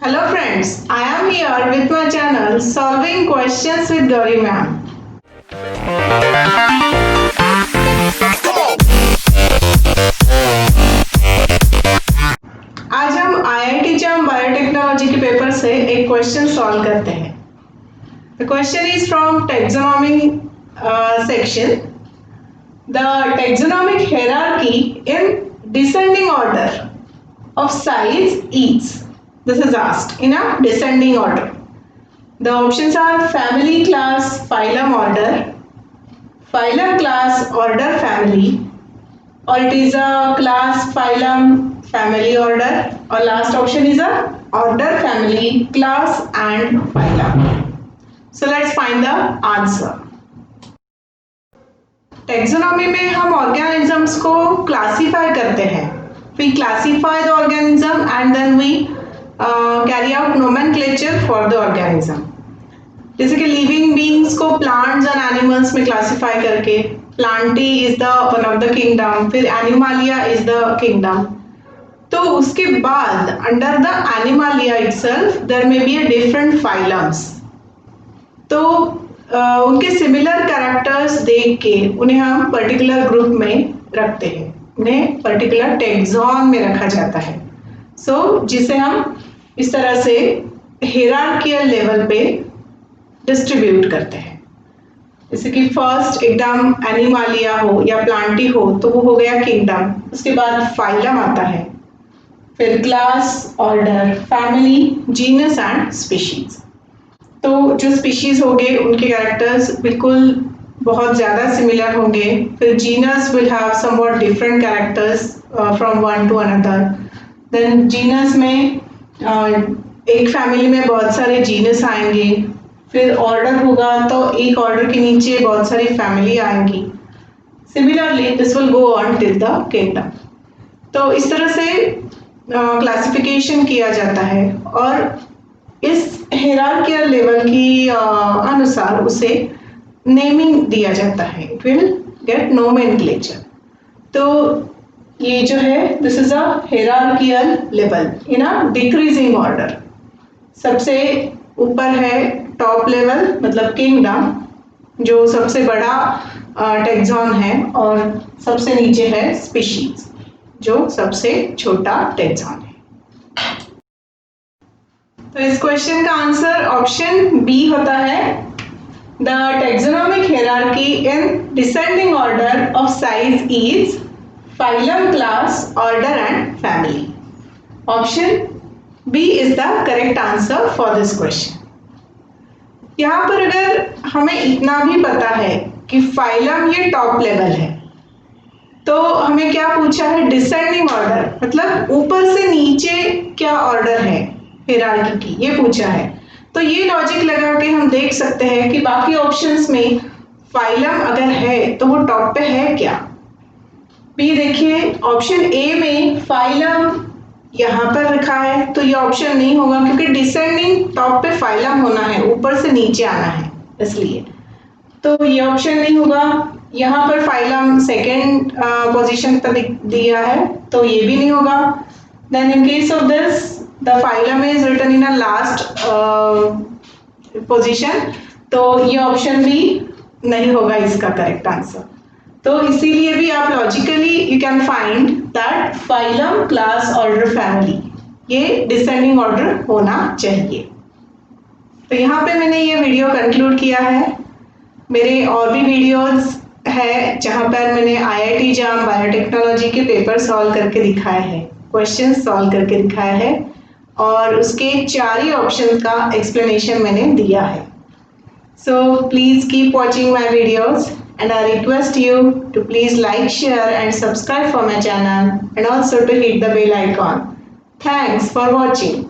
Hello friends, I am here with my channel Solving Questions with Gauri Ma'am. आज हम IIT JAM biotechnology के paper से एक question solve करते हैं. The question is from taxonomy section. The taxonomic hierarchy in descending order of size is. This is asked in a descending order. The options are family, class, phylum, order, phylum, class, order, family, or it is a class, phylum, family, order, or last option is a order, family, class and phylum. So let's find the answer. Taxonomy में हम organisms को classify करते हैं. We classify the organism and then we carry out nomenclature for the organism. जैसे कि living beings को plants and animals में classify करके plantae is the one of the kingdom, फिर एनिमालिया इज द किंगडम. तो उसके बाद under the animalia itself there may be a different phylums. तो उनके सिमिलर कैरेक्टर्स देख के उन्हें हम पर्टिकुलर ग्रुप में रखते हैं, उन्हें पर्टिकुलर टैक्सॉन में रखा जाता है. सो जिसे हम इस तरह से हियरार्कियल लेवल पे डिस्ट्रीब्यूट करते हैं. जैसे कि फर्स्ट एकदम एनिमालिया हो या प्लांटी हो तो वो हो गया किंगडम. उसके बाद फाइलम आता है, फिर class, order, family, genus and species. तो जो स्पीशीज होंगे उनके कैरेक्टर्स बिल्कुल बहुत ज़्यादा सिमिलर होंगे. फिर genus will have somewhat different characters from one to another. Then genus में एक फैमिली में बहुत सारे जीनस आएंगे. फिर ऑर्डर होगा तो एक ऑर्डर के नीचे बहुत सारी फैमिली आएंगी. Similarly this will go on till the kingdom. तो इस तरह से क्लासिफिकेशन किया जाता है और इस हियरार्कियल लेवल की अनुसार उसे नेमिंग दिया जाता है. It will get nomenclature. तो ये जो है this is a hierarchical level in a decreasing order. सबसे ऊपर है टॉप लेवल मतलब किंगडम जो सबसे बड़ा टैक्सॉन है, और सबसे नीचे है स्पीशीज जो सबसे छोटा टैक्सॉन है. तो इस क्वेश्चन का आंसर ऑप्शन बी होता है. The taxonomic hierarchy in descending order of size is phylum, class, order and family. Option B is the correct answer for this question. यहाँ पर अगर हमें इतना भी पता है कि फाइलम ये टॉप लेवल है, तो हमें क्या पूछा है, डिसेंडिंग ऑर्डर मतलब ऊपर से नीचे क्या ऑर्डर है हियरार्की की, ये पूछा है. तो ये लॉजिक लगा के हम देख सकते हैं कि बाकी ऑप्शंस में फाइलम अगर है तो वो टॉप पे है क्या. बी देखिए, ऑप्शन ए में फाइलम यहाँ पर रखा है तो ये ऑप्शन नहीं होगा क्योंकि डिसेंडिंग टॉप पे फाइलम होना है, ऊपर से नीचे आना है इसलिए. तो ये ऑप्शन नहीं होगा. यहाँ पर फाइलम सेकेंड पोजीशन पर दिया है तो ये भी नहीं होगा. Then in case of this the phylum is written in a last position, तो ये ऑप्शन भी नहीं होगा इसका करेक्ट आंसर. तो इसीलिए भी आप logically you can find that phylum, class, order, family ये डिसेंडिंग ऑर्डर होना चाहिए. तो यहाँ पे मैंने ये वीडियो कंक्लूड किया है. मेरे और भी वीडियोस है जहाँ पर मैंने IIT JAM बायोटेक्नोलॉजी के पेपर सॉल्व करके दिखाए हैं, क्वेश्चन सॉल्व करके दिखाया है, और उसके 4 ही ऑप्शन का एक्सप्लेनेशन मैंने दिया है. So please keep watching my videos and I request you to please like, share and subscribe for my channel and also to hit the bell icon. Thanks for watching.